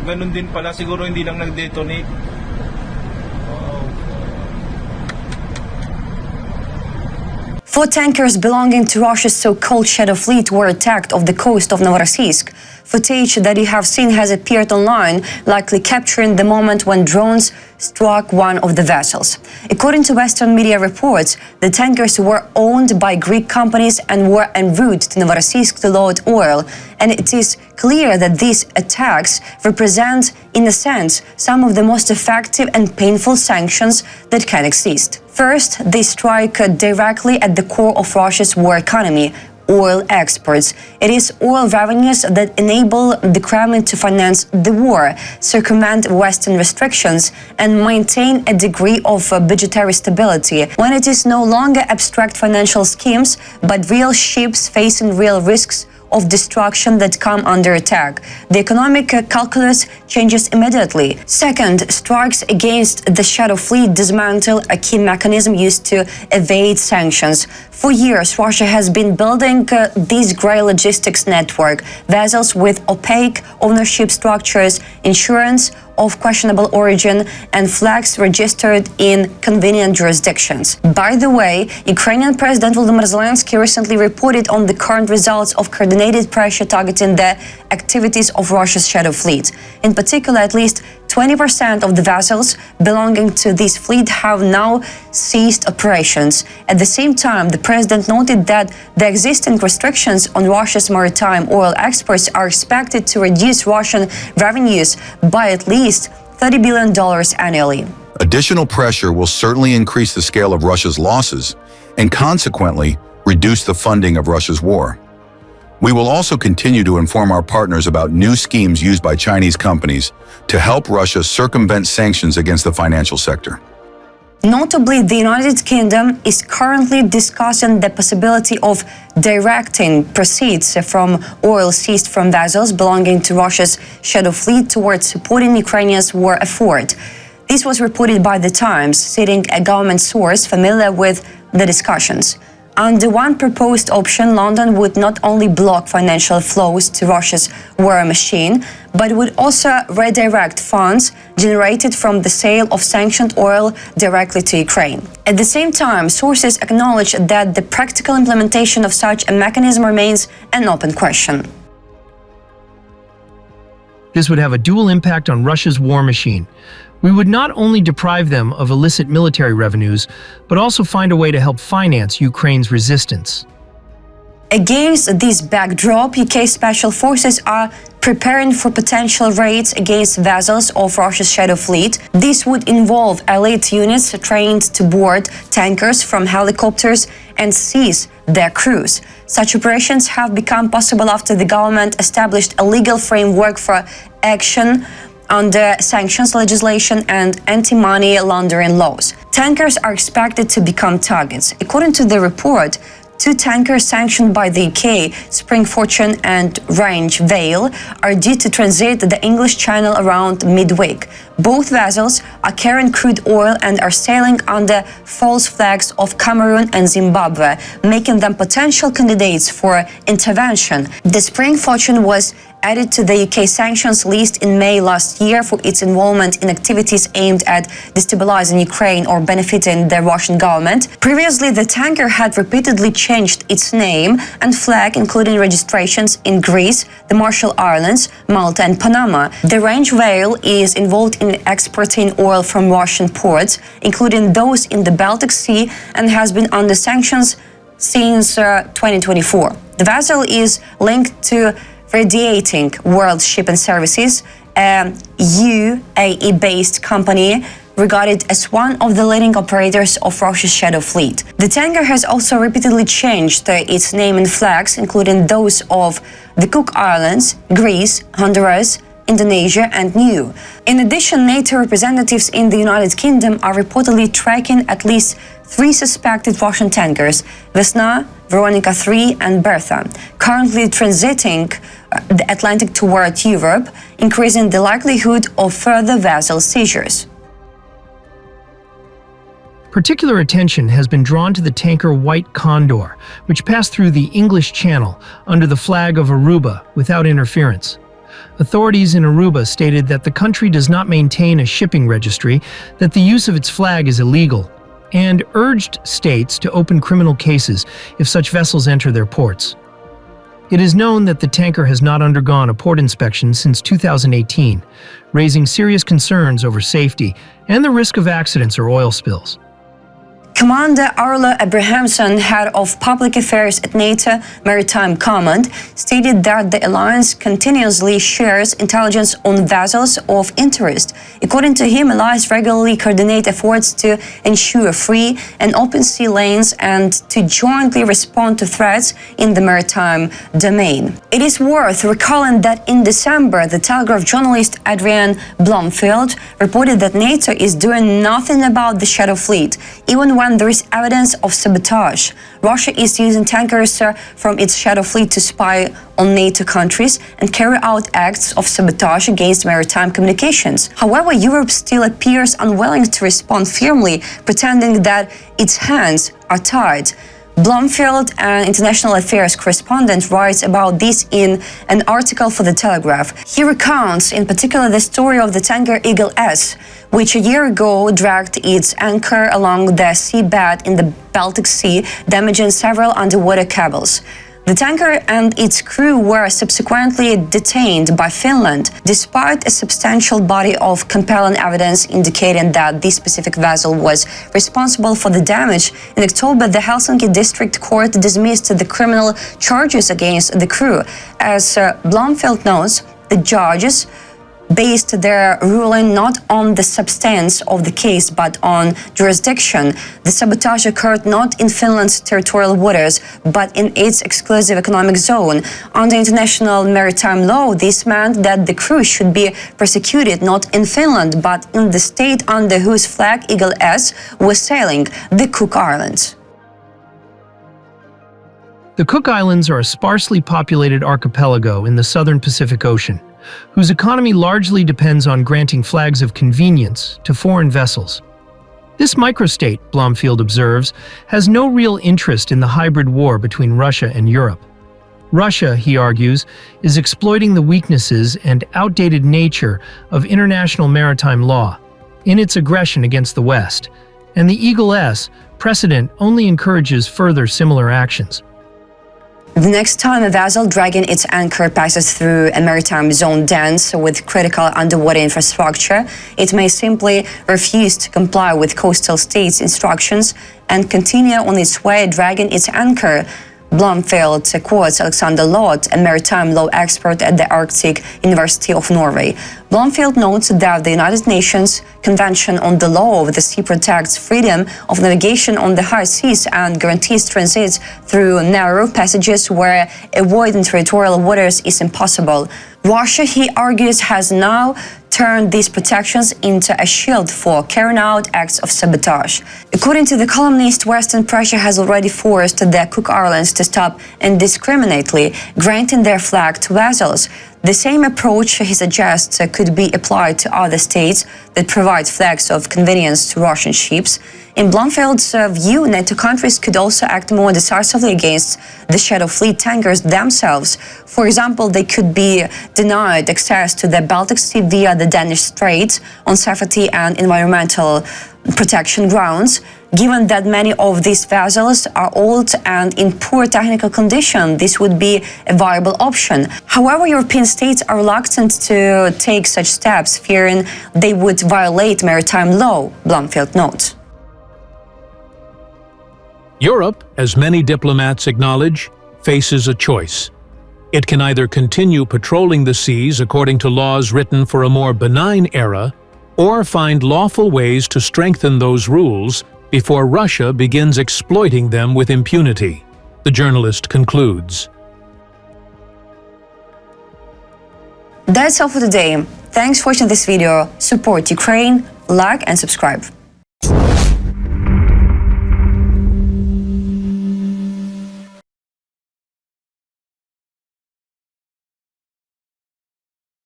Ganun din pala. Siguro hindi lang nag-detonate. Four tankers belonging to Russia's so-called shadow fleet were attacked off the coast of Novorossiysk. Footage that you have seen has appeared online, likely capturing the moment when drones struck one of the vessels. According to Western media reports, the tankers were owned by Greek companies and were en route to Novorossiysk to load oil. And it is clear that these attacks represent, in a sense, some of the most effective and painful sanctions that can exist. First, they strike directly at the core of Russia's war economy: oil exports. It is oil revenues that enable the Kremlin to finance the war, circumvent Western restrictions, and maintain a degree of budgetary stability, when it is no longer abstract financial schemes, but real ships facing real risks of destruction that come under attack. The economic calculus changes immediately. Second, strikes against the shadow fleet dismantle a key mechanism used to evade sanctions. For years, Russia has been building this grey logistics network, vessels with opaque ownership structures, insurance of questionable origin, and flags registered in convenient jurisdictions. By the way, Ukrainian President Volodymyr Zelensky recently reported on the current results of coordinated pressure targeting the activities of Russia's shadow fleet. In particular, at least 20% of the vessels belonging to this fleet have now ceased operations. At the same time, the president noted that the existing restrictions on Russia's maritime oil exports are expected to reduce Russian revenues by at least $30 billion annually. Additional pressure will certainly increase the scale of Russia's losses and consequently reduce the funding of Russia's war. We will also continue to inform our partners about new schemes used by Chinese companies to help Russia circumvent sanctions against the financial sector. Notably, the United Kingdom is currently discussing the possibility of directing proceeds from oil seized from vessels belonging to Russia's shadow fleet towards supporting Ukraine's war effort. This was reported by The Times, citing a government source familiar with the discussions. Under one proposed option, London would not only block financial flows to Russia's war machine, but would also redirect funds generated from the sale of sanctioned oil directly to Ukraine. At the same time, sources acknowledge that the practical implementation of such a mechanism remains an open question. This would have a dual impact on Russia's war machine. We would not only deprive them of illicit military revenues, but also find a way to help finance Ukraine's resistance. Against this backdrop, UK special forces are preparing for potential raids against vessels of Russia's shadow fleet. This would involve elite units trained to board tankers from helicopters and seize their crews. Such operations have become possible after the government established a legal framework for action under sanctions legislation and anti-money laundering laws. Tankers are expected to become targets. According to the report, two tankers sanctioned by the UK, Spring Fortune and Range Vale, are due to transit the English Channel around midweek. Both vessels are carrying crude oil and are sailing under false flags of Cameroon and Zimbabwe, making them potential candidates for intervention. The Spring Fortune was added to the UK sanctions list in May last year for its involvement in activities aimed at destabilizing Ukraine or benefiting the Russian government. Previously, the tanker had repeatedly changed its name and flag, including registrations in Greece, the Marshall Islands, Malta and Panama. The Range Vale is involved in exporting oil from Russian ports, including those in the Baltic Sea, and has been under sanctions since 2024. The vessel is linked to Radiating World Shipping Services, a UAE-based company regarded as one of the leading operators of Russia's shadow fleet. The tanker has also repeatedly changed its name and flags, including those of the Cook Islands, Greece, Honduras, Indonesia and Niue. In addition, NATO representatives in the United Kingdom are reportedly tracking at least 3 suspected Russian tankers, Vesna, Veronica 3 and Bertha, currently transiting the Atlantic toward Europe, increasing the likelihood of further vessel seizures. Particular attention has been drawn to the tanker White Condor, which passed through the English Channel under the flag of Aruba without interference. Authorities in Aruba stated that the country does not maintain a shipping registry, that the use of its flag is illegal, and urged states to open criminal cases if such vessels enter their ports. It is known that the tanker has not undergone a port inspection since 2018, raising serious concerns over safety and the risk of accidents or oil spills. Commander Arlo Abrahamson, head of public affairs at NATO Maritime Command, stated that the alliance continuously shares intelligence on vessels of interest. According to him, allies regularly coordinate efforts to ensure free and open sea lanes and to jointly respond to threats in the maritime domain. It is worth recalling that in December, the Telegraph journalist Adrian Blomfield reported that NATO is doing nothing about the Shadow Fleet, even when there is evidence of sabotage. Russia is using tankers from its Shadow Fleet to spy on NATO countries and carry out acts of sabotage against maritime communications. However, Europe still appears unwilling to respond firmly, pretending that its hands are tied. Blomfield, an international affairs correspondent, writes about this in an article for The Telegraph. He recounts in particular the story of the tanker Eagle S, which a year ago dragged its anchor along the seabed in the Baltic Sea, damaging several underwater cables. The tanker and its crew were subsequently detained by Finland, despite a substantial body of compelling evidence indicating that this specific vessel was responsible for the damage. In October, the Helsinki District Court dismissed the criminal charges against the crew. As Blomfield notes, the judges based their ruling not on the substance of the case but on jurisdiction. The sabotage occurred not in Finland's territorial waters but in its exclusive economic zone. Under international maritime law, this meant that the crew should be prosecuted not in Finland but in the state under whose flag Eagle S was sailing, the Cook Islands. The Cook Islands are a sparsely populated archipelago in the southern Pacific Ocean, whose economy largely depends on granting flags of convenience to foreign vessels. This microstate, Blomfield observes, has no real interest in the hybrid war between Russia and Europe. Russia, he argues, is exploiting the weaknesses and outdated nature of international maritime law in its aggression against the West, and the Eagle S precedent only encourages further similar actions. The next time a vessel dragging its anchor passes through a maritime zone dense with critical underwater infrastructure, it may simply refuse to comply with coastal states' instructions and continue on its way dragging its anchor. Blomfield quotes Alexander Lott, a maritime law expert at the Arctic University of Norway. Blomfield notes that the United Nations Convention on the Law of the Sea protects freedom of navigation on the high seas and guarantees transit through narrow passages where avoiding territorial waters is impossible. Russia, he argues, has now turned these protections into a shield for carrying out acts of sabotage. According to the columnist, Western pressure has already forced the Cook Islands to stop indiscriminately granting their flag to vessels. The same approach, he suggests, could be applied to other states that provide flags of convenience to Russian ships. In Blomfield's view, NATO countries could also act more decisively against the Shadow Fleet tankers themselves. For example, they could be denied access to the Baltic Sea via the Danish Straits on safety and environmental protection grounds. Given that many of these vessels are old and in poor technical condition, this would be a viable option. However, European states are reluctant to take such steps, fearing they would violate maritime law, Blomfield notes. Europe, as many diplomats acknowledge, faces a choice. It can either continue patrolling the seas according to laws written for a more benign era, or find lawful ways to strengthen those rules before Russia begins exploiting them with impunity, the journalist concludes. That's all for today. Thanks for watching this video. Support Ukraine, like and subscribe.